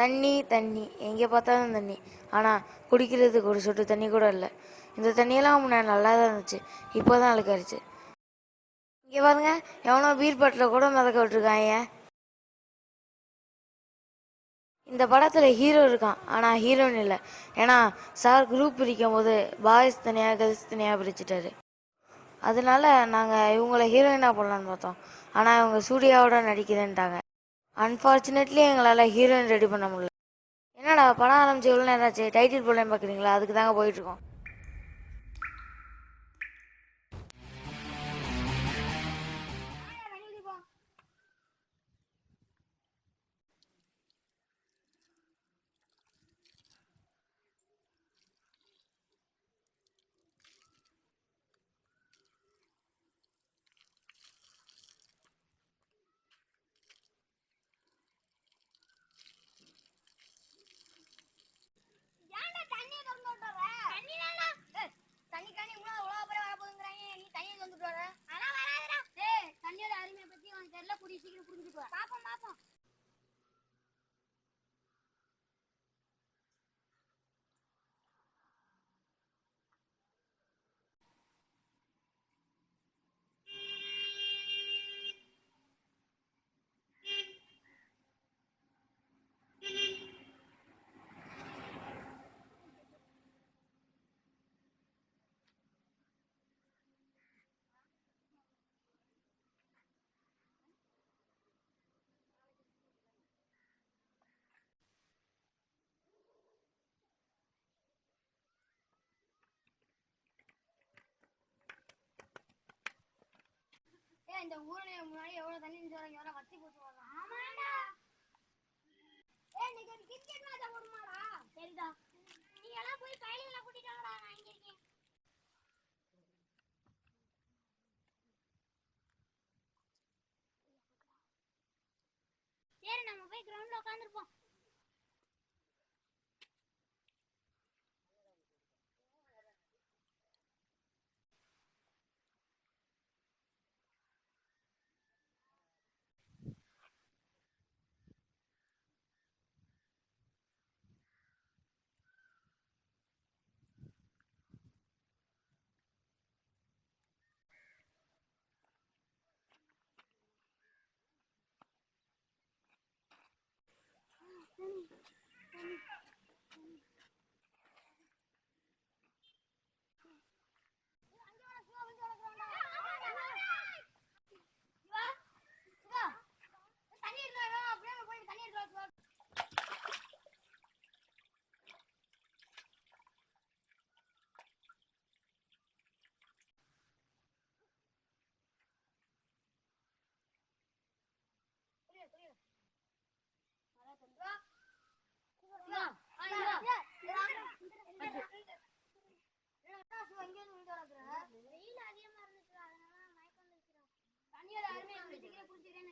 தண்ணி தண்ணி எங்கே பார்த்தாலும் தண்ணி. ஆனால் குடிக்கிறதுக்கு ஒரு சொட்டு தண்ணி கூட இல்லை. இந்த தண்ணியெல்லாம் முன்னாடி நல்லா தான் இருந்துச்சு, இப்போ தான் அழுக்காயிருச்சு. இங்கே பாருங்க, எவனோ பீர் பாட்டில் கூட மிதக்க விட்டுருக்காங்க. இந்த படத்தில் ஹீரோ இருக்கான், ஆனால் ஹீரோயின் இல்லை. ஏன்னா சார் குரூப் பிரிக்கும் போது பாய்ஸ் தனியாக கேர்ள்ஸ் தனியாக பிரிச்சுட்டாரு. அதனால நாங்கள் இவங்கள ஹீரோயினாக போடலான்னு பார்த்தோம், ஆனால் இவங்க சூர்யாவோட நடிக்கிறேன்ட்டாங்க. அன்ஃபார்ச்சுனேட்லி எங்களால் ஹீரோயின் ரெடி பண்ண முடியல. என்னடா படம் ஆரம்பிச்சு எவ்வளோ நேரம் ஆச்சு, டைட்டில் போடலன்னு பார்க்குறீங்களா? அதுக்கு தாங்க போயிட்டுருக்கோம். இந்த ஊர்ல முன்னாடி எவ்வளவு தண்ணி இருந்துச்சு, வத்தி போட்டு வரலாம். ஆமாடா, இன்னைக்கு ஒரு கிரிக்கெட் மேட்ச் போடுமாடா? சரிடா, நீங்க எல்லாம் போய் கையில கூட்டிட்டு வாங்கடா, நான் இங்க இருக்கேன். சரி, நம்ம போய் கிரவுண்ட்ல உட்காந்துருப்போம். வெயில் அதிகமா இருந்துச்சு, அதனால மயக்கம் வந்துருச்சு. தண்ணியோட அருமை எவ்வளவு சீக்கிரம் குடிச்சிருக்கேன்னு